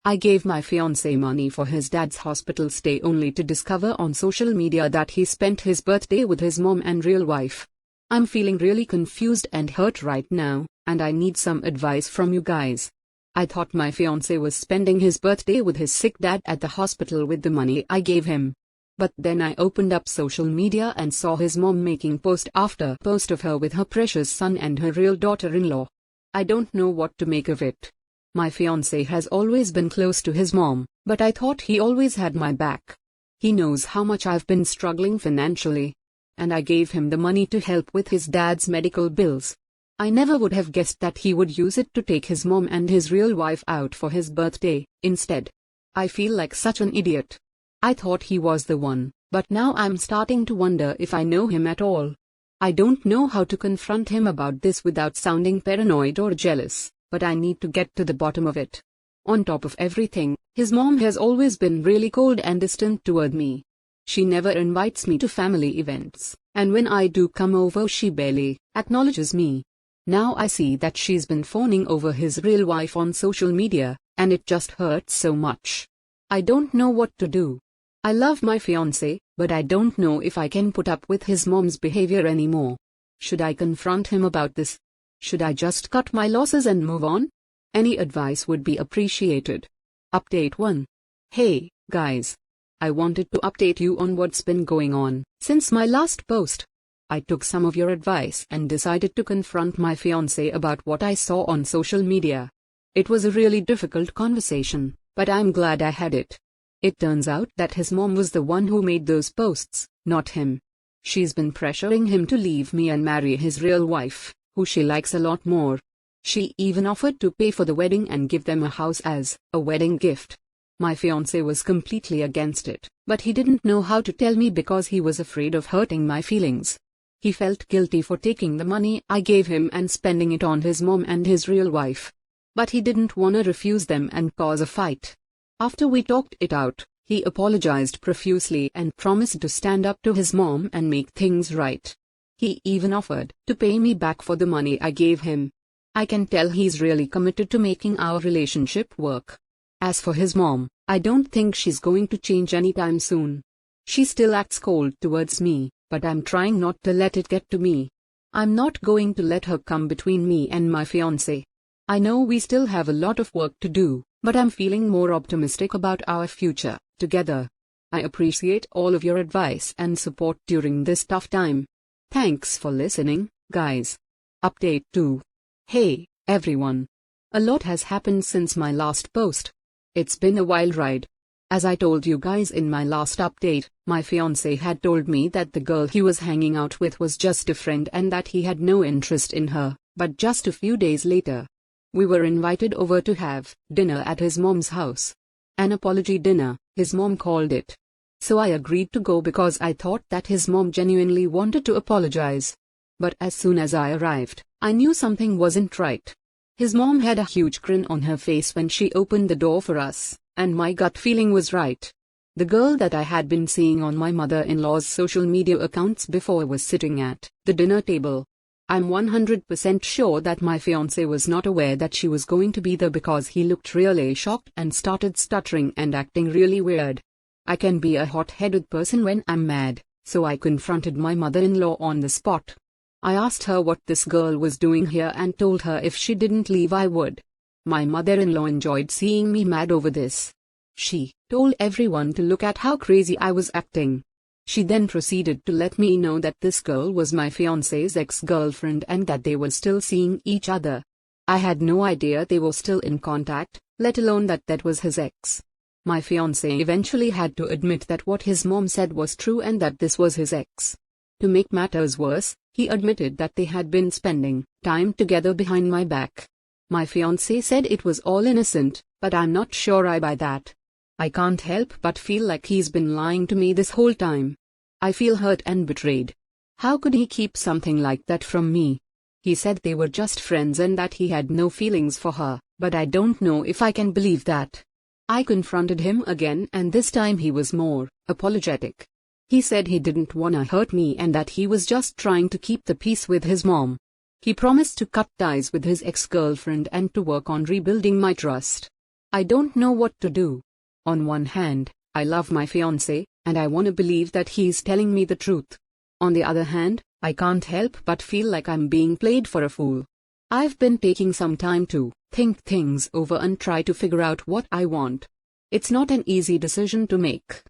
I gave my fiancé money for his dad's hospital stay only to discover on social media that he spent his birthday with his mom and real wife. I'm feeling really confused and hurt right now, and I need some advice from you guys. I thought my fiancé was spending his birthday with his sick dad at the hospital with the money I gave him. But then I opened up social media and saw his mom making post after post of her with her precious son and her real daughter-in-law. I don't know what to make of it. My fiancé has always been close to his mom, but I thought he always had my back. He knows how much I've been struggling financially. And I gave him the money to help with his dad's medical bills. I never would have guessed that he would use it to take his mom and his real wife out for his birthday, instead. I feel like such an idiot. I thought he was the one, but now I'm starting to wonder if I know him at all. I don't know how to confront him about this without sounding paranoid or jealous, but I need to get to the bottom of it. On top of everything, his mom has always been really cold and distant toward me. She never invites me to family events, and when I do come over she barely acknowledges me. Now I see that she's been fawning over his real wife on social media, and it just hurts so much. I don't know what to do. I love my fiancé, but I don't know if I can put up with his mom's behavior anymore. Should I confront him about this? Should I just cut my losses and move on? Any advice would be appreciated. Update 1. Hey, guys. I wanted to update you on what's been going on since my last post. I took some of your advice and decided to confront my fiancé about what I saw on social media. It was a really difficult conversation, but I'm glad I had it. It turns out that his mom was the one who made those posts, not him. She's been pressuring him to leave me and marry his real wife, who she likes a lot more. She even offered to pay for the wedding and give them a house as a wedding gift. My fiancé was completely against it, but he didn't know how to tell me because he was afraid of hurting my feelings. He felt guilty for taking the money I gave him and spending it on his mom and his real wife. But he didn't want to refuse them and cause a fight. After we talked it out, he apologized profusely and promised to stand up to his mom and make things right. He even offered to pay me back for the money I gave him. I can tell he's really committed to making our relationship work. As for his mom, I don't think she's going to change anytime soon. She still acts cold towards me, but I'm trying not to let it get to me. I'm not going to let her come between me and my fiancé. I know we still have a lot of work to do, but I'm feeling more optimistic about our future together. I appreciate all of your advice and support during this tough time. Thanks for listening, guys. Update 2. Hey, everyone. A lot has happened since my last post. It's been a wild ride. As I told you guys in my last update, my fiancé had told me that the girl he was hanging out with was just a friend and that he had no interest in her, but just a few days later, we were invited over to have dinner at his mom's house. An apology dinner, his mom called it. So I agreed to go because I thought that his mom genuinely wanted to apologize. But as soon as I arrived, I knew something wasn't right. His mom had a huge grin on her face when she opened the door for us, and my gut feeling was right. The girl that I had been seeing on my mother-in-law's social media accounts before was sitting at the dinner table. I'm 100% sure that my fiancé was not aware that she was going to be there because he looked really shocked and started stuttering and acting really weird. I can be a hot-headed person when I'm mad, so I confronted my mother-in-law on the spot. I asked her what this girl was doing here and told her if she didn't leave I would. My mother-in-law enjoyed seeing me mad over this. She told everyone to look at how crazy I was acting. She then proceeded to let me know that this girl was my fiancé's ex-girlfriend and that they were still seeing each other. I had no idea they were still in contact, let alone that that was his ex. My fiancé eventually had to admit that what his mom said was true and that this was his ex. To make matters worse, he admitted that they had been spending time together behind my back. My fiancé said it was all innocent, but I'm not sure I buy that. I can't help but feel like he's been lying to me this whole time. I feel hurt and betrayed. How could he keep something like that from me? He said they were just friends and that he had no feelings for her, but I don't know if I can believe that. I confronted him again and this time he was more apologetic. He said he didn't wanna hurt me and that he was just trying to keep the peace with his mom. He promised to cut ties with his ex-girlfriend and to work on rebuilding my trust. I don't know what to do. On one hand, I love my fiancé, and I want to believe that he's telling me the truth. On the other hand, I can't help but feel like I'm being played for a fool. I've been taking some time to think things over and try to figure out what I want. It's not an easy decision to make.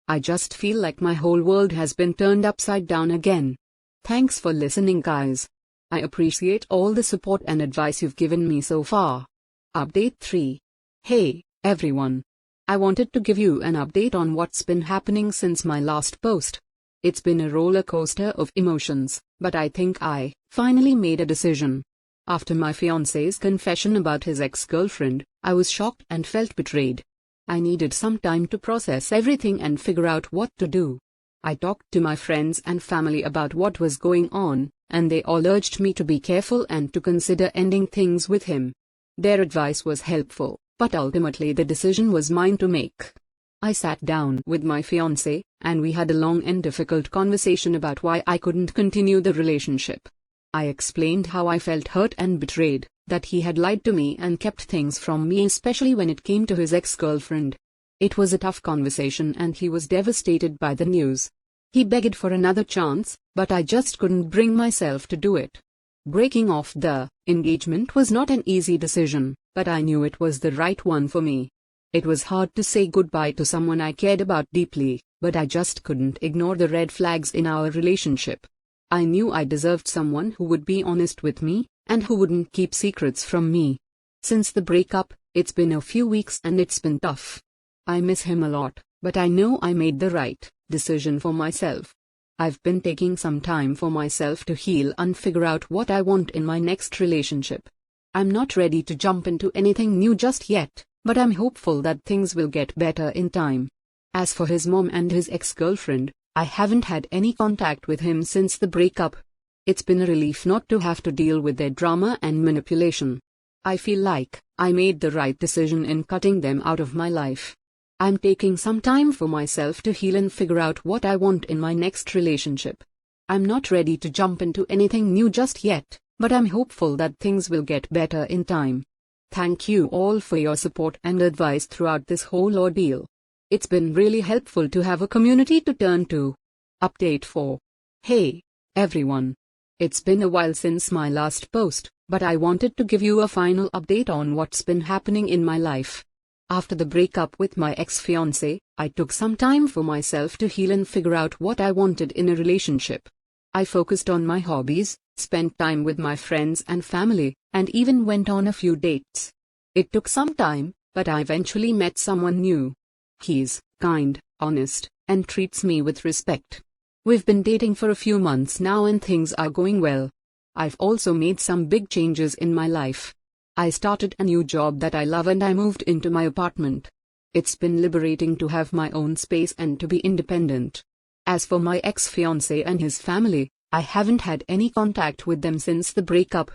I just feel like my whole world has been turned upside down again. Thanks for listening, guys. I appreciate all the support and advice you've given me so far. Update 3. Hey, everyone. I wanted to give you an update on what's been happening since my last post. It's been a roller coaster of emotions, but I think I finally made a decision. After my fiancé's confession about his ex-girlfriend, I was shocked and felt betrayed. I needed some time to process everything and figure out what to do. I talked to my friends and family about what was going on, and they all urged me to be careful and to consider ending things with him. Their advice was helpful, but ultimately the decision was mine to make. I sat down with my fiancé, and we had a long and difficult conversation about why I couldn't continue the relationship. I explained how I felt hurt and betrayed, that he had lied to me and kept things from me, especially when it came to his ex-girlfriend. It was a tough conversation and he was devastated by the news. He begged for another chance, but I just couldn't bring myself to do it. Breaking off the engagement was not an easy decision, but I knew it was the right one for me. It was hard to say goodbye to someone I cared about deeply, but I just couldn't ignore the red flags in our relationship. I knew I deserved someone who would be honest with me, and who wouldn't keep secrets from me. Since the breakup, it's been a few weeks and it's been tough. I miss him a lot, but I know I made the right decision for myself. I've been taking some time for myself to heal and figure out what I want in my next relationship. I'm not ready to jump into anything new just yet, but I'm hopeful that things will get better in time. As for his mom and his ex-girlfriend, I haven't had any contact with him since the breakup. It's been a relief not to have to deal with their drama and manipulation. I feel like I made the right decision in cutting them out of my life. I'm taking some time for myself to heal and figure out what I want in my next relationship. I'm not ready to jump into anything new just yet, but I'm hopeful that things will get better in time. Thank you all for your support and advice throughout this whole ordeal. It's been really helpful to have a community to turn to. Update 4. Hey, everyone. It's been a while since my last post, but I wanted to give you a final update on what's been happening in my life. After the breakup with my ex-fiancé, I took some time for myself to heal and figure out what I wanted in a relationship. I focused on my hobbies, spent time with my friends and family, and even went on a few dates. It took some time, but I eventually met someone new. He's kind, honest, and treats me with respect. We've been dating for a few months now and things are going well. I've also made some big changes in my life. I started a new job that I love and I moved into my apartment. It's been liberating to have my own space and to be independent. As for my ex-fiancé and his family, I haven't had any contact with them since the breakup.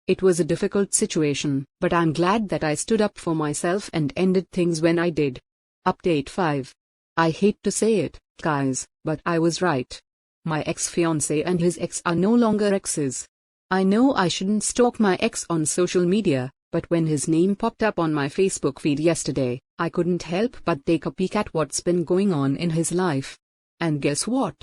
It was a difficult situation, but I'm glad that I stood up for myself and ended things when I did. Update 5. I hate to say it, guys, but I was right. My ex-fiancé and his ex are no longer exes. I know I shouldn't stalk my ex on social media, but when his name popped up on my Facebook feed yesterday, I couldn't help but take a peek at what's been going on in his life. And guess what?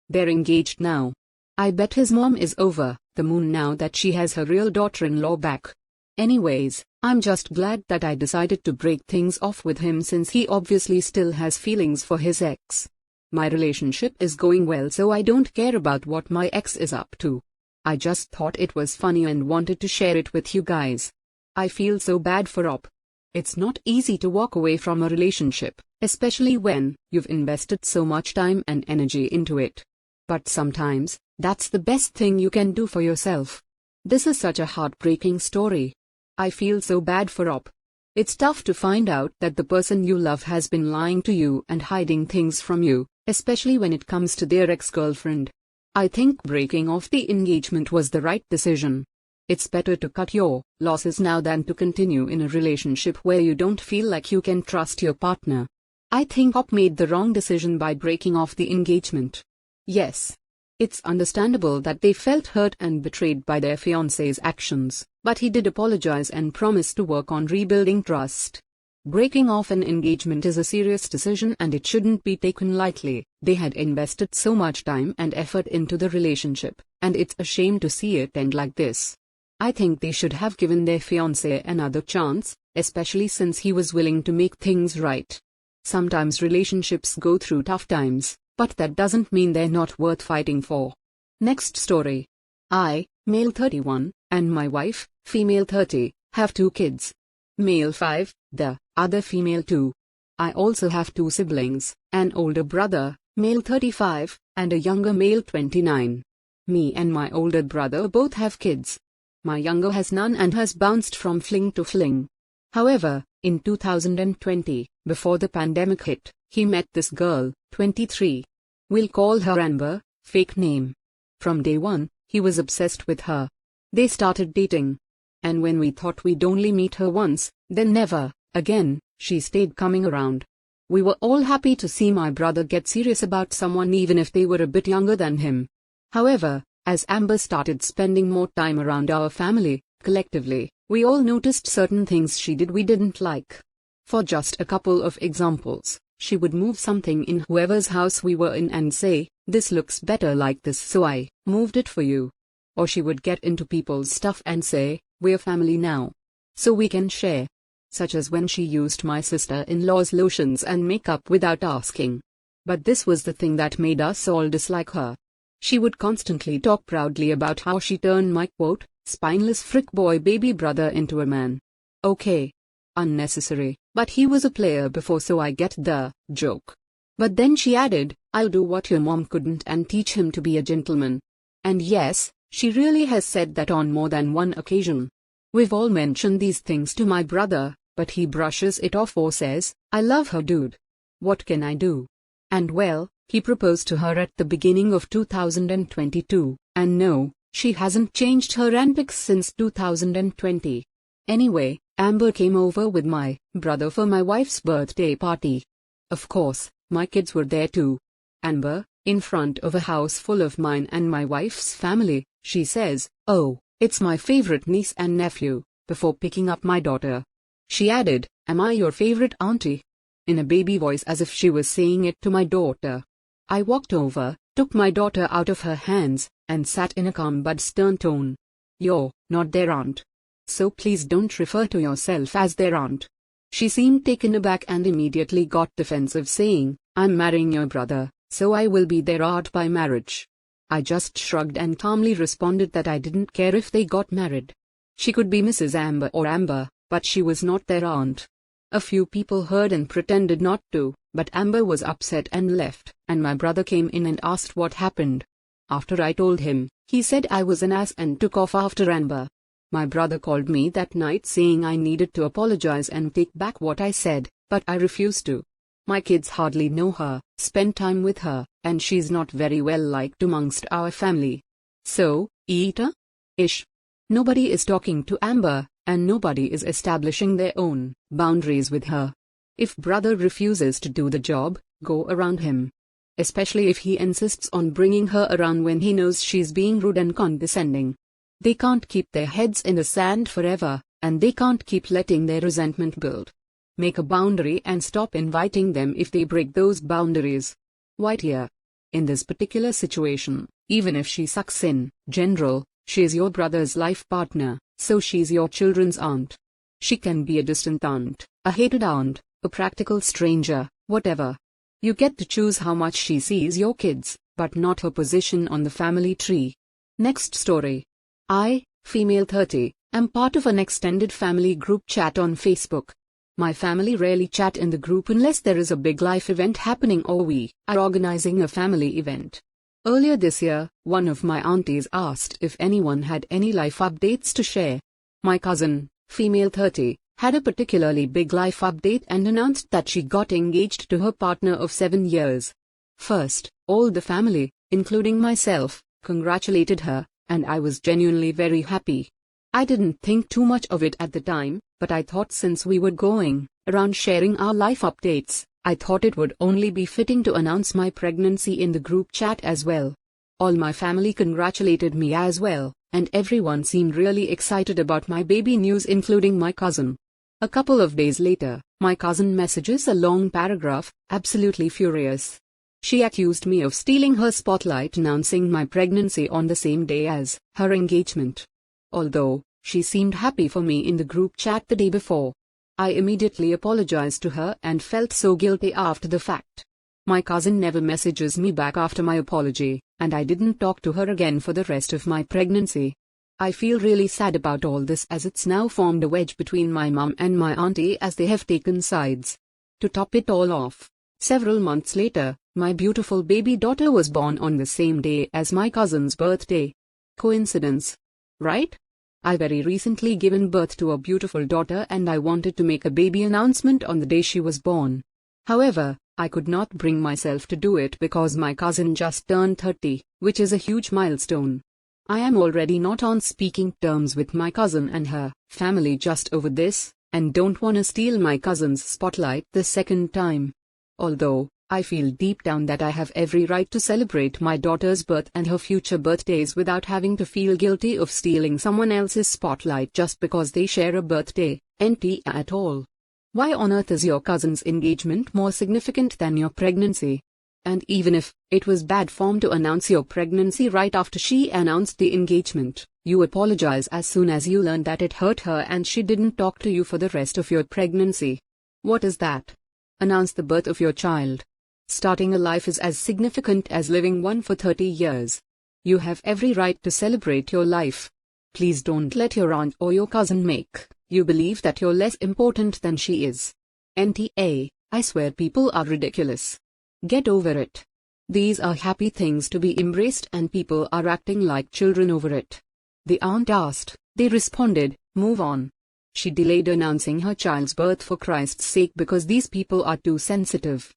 They're engaged now. I bet his mom is over the moon now that she has her real daughter-in-law back. Anyways, I'm just glad that I decided to break things off with him since he obviously still has feelings for his ex. My relationship is going well, so I don't care about what my ex is up to. I just thought it was funny and wanted to share it with you guys. I feel so bad for Op. It's not easy to walk away from a relationship, especially when you've invested so much time and energy into it. But sometimes, that's the best thing you can do for yourself. This is such a heartbreaking story. I feel so bad for Op. It's tough to find out that the person you love has been lying to you and hiding things from you, especially when it comes to their ex-girlfriend. I think breaking off the engagement was the right decision. It's better to cut your losses now than to continue in a relationship where you don't feel like you can trust your partner. I think Op made the wrong decision by breaking off the engagement. Yes, it's understandable that they felt hurt and betrayed by their fiancé's actions, but he did apologize and promise to work on rebuilding trust. Breaking off an engagement is a serious decision and it shouldn't be taken lightly. They had invested so much time and effort into the relationship, and it's a shame to see it end like this. I think they should have given their fiancé another chance, especially since he was willing to make things right. Sometimes relationships go through tough times, but that doesn't mean they're not worth fighting for. Next story. I, male 31, and my wife, female 30, have 2 kids. Male 5, the other female 2. I also have 2 siblings, an older brother, male 35, and a younger male 29. Me and my older brother both have kids. My younger has none and has bounced from fling to fling. However, in 2020, before the pandemic hit, he met this girl, 23. We'll call her Amber, fake name. From day one, he was obsessed with her. They started dating. And when we thought we'd only meet her once, then never again, she stayed coming around. We were all happy to see my brother get serious about someone even if they were a bit younger than him. However, as Amber started spending more time around our family, collectively, we all noticed certain things she did we didn't like. For just a couple of examples, she would move something in whoever's house we were in and say, "This looks better like this, so I moved it for you." Or she would get into people's stuff and say, "We're family now, so we can share." Such as when she used my sister-in-law's lotions and makeup without asking. But this was the thing that made us all dislike her. She would constantly talk proudly about how she turned my quote, spineless frick boy baby brother into a man. Okay. Unnecessary, but he was a player before, so I get the joke. But then she added, "I'll do what your mom couldn't and teach him to be a gentleman." And yes, she really has said that on more than one occasion. We've all mentioned these things to my brother, but he brushes it off or says, "I love her, dude. What can I do?" And well, he proposed to her at the beginning of 2022, and no, she hasn't changed her antics since 2020. Anyway, Amber came over with my brother for my wife's birthday party. Of course, my kids were there too. Amber, in front of a house full of mine and my wife's family, she says, "Oh, it's my favorite niece and nephew," before picking up my daughter. She added, "Am I your favorite auntie?" in a baby voice as if she was saying it to my daughter. I walked over, took my daughter out of her hands, and sat in a calm but stern tone. "You're not their aunt. So please don't refer to yourself as their aunt." She seemed taken aback and immediately got defensive, saying, "I'm marrying your brother, so I will be their aunt by marriage." I just shrugged and calmly responded that I didn't care if they got married. She could be Mrs. Amber or Amber, but she was not their aunt. A few people heard and pretended not to, but Amber was upset and left, and my brother came in and asked what happened. After I told him, he said I was an ass and took off after Amber. My brother called me that night saying I needed to apologize and take back what I said, but I refused to. My kids hardly know her, spend time with her, and she's not very well liked amongst our family. So, ish. Nobody is talking to Amber, and nobody is establishing their own boundaries with her. If brother refuses to do the job, go around him. Especially if he insists on bringing her around when he knows she's being rude and condescending. They can't keep their heads in the sand forever, and they can't keep letting their resentment build. Make a boundary and stop inviting them if they break those boundaries. White here. In this particular situation, even if she sucks in general, she is your brother's life partner, so she's your children's aunt. She can be a distant aunt, a hated aunt, a practical stranger, whatever. You get to choose how much she sees your kids, but not her position on the family tree. Next story. I, female 30, am part of an extended family group chat on Facebook. My family rarely chat in the group unless there is a big life event happening or we are organizing a family event. Earlier this year, one of my aunties asked if anyone had any life updates to share. My cousin, female 30, had a particularly big life update and announced that she got engaged to her partner of 7 years. First, all the family, including myself, congratulated her, and I was genuinely very happy. I didn't think too much of it at the time, but I thought since we were going around sharing our life updates, I thought it would only be fitting to announce my pregnancy in the group chat as well. All my family congratulated me as well, and everyone seemed really excited about my baby news, including my cousin. A couple of days later, my cousin messages a long paragraph, absolutely furious. She accused me of stealing her spotlight announcing my pregnancy on the same day as her engagement. Although she seemed happy for me in the group chat the day before, I immediately apologized to her and felt so guilty after the fact. My cousin never messages me back after my apology, and I didn't talk to her again for the rest of my pregnancy. I feel really sad about all this as it's now formed a wedge between my mum and my auntie as they have taken sides. To top it all off, several months later, my beautiful baby daughter was born on the same day as my cousin's birthday. Coincidence, right? I very recently given birth to a beautiful daughter and I wanted to make a baby announcement on the day she was born. However, I could not bring myself to do it because my cousin just turned 30, which is a huge milestone. I am already not on speaking terms with my cousin and her family just over this, and don't wanna steal my cousin's spotlight the second time. Although, I feel deep down that I have every right to celebrate my daughter's birth and her future birthdays without having to feel guilty of stealing someone else's spotlight just because they share a birthday, at all. Why on earth is your cousin's engagement more significant than your pregnancy? And even if it was bad form to announce your pregnancy right after she announced the engagement, you apologize as soon as you learned that it hurt her and she didn't talk to you for the rest of your pregnancy. What is that? Announce the birth of your child. Starting a life is as significant as living one for 30 years. You have every right to celebrate your life. Please don't let your aunt or your cousin make you believe that you're less important than she is. I swear people are ridiculous. Get over it. These are happy things to be embraced and people are acting like children over it. The aunt asked, they responded, move on. She delayed announcing her child's birth for Christ's sake because these people are too sensitive.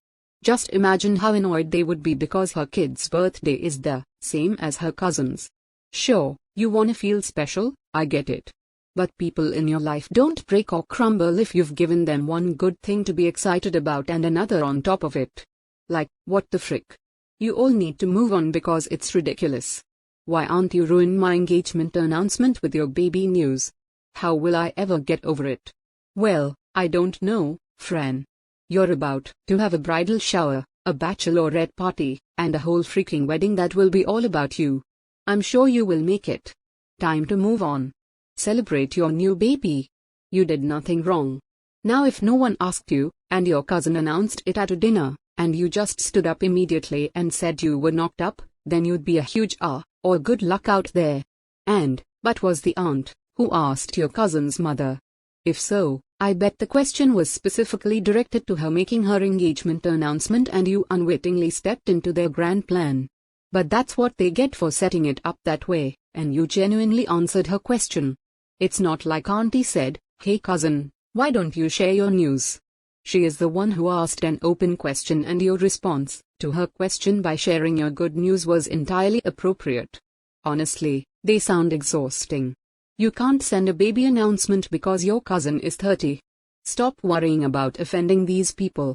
Just imagine how annoyed they would be because her kid's birthday is the same as her cousin's. Sure, you wanna feel special, I get it. But people in your life don't break or crumble if you've given them one good thing to be excited about and another on top of it. Like, what the frick? You all need to move on because it's ridiculous. Why aren't you ruin my engagement announcement with your baby news? How will I ever get over it? Well, I don't know, Fran. You're about to have a bridal shower, a bachelorette party, and a whole freaking wedding that will be all about you. I'm sure you will make it. Time to move on. Celebrate your new baby. You did nothing wrong. Now if no one asked you, and your cousin announced it at a dinner, and you just stood up immediately and said you were knocked up, then you'd be a huge or good luck out there. But was the aunt who asked your cousin's mother? If so, I bet the question was specifically directed to her making her engagement announcement and you unwittingly stepped into their grand plan. But that's what they get for setting it up that way, and you genuinely answered her question. It's not like auntie said, hey cousin, why don't you share your news? She is the one who asked an open question and your response to her question by sharing your good news was entirely appropriate. Honestly, they sound exhausting. You can't send a baby announcement because your cousin is 30. Stop worrying about offending these people.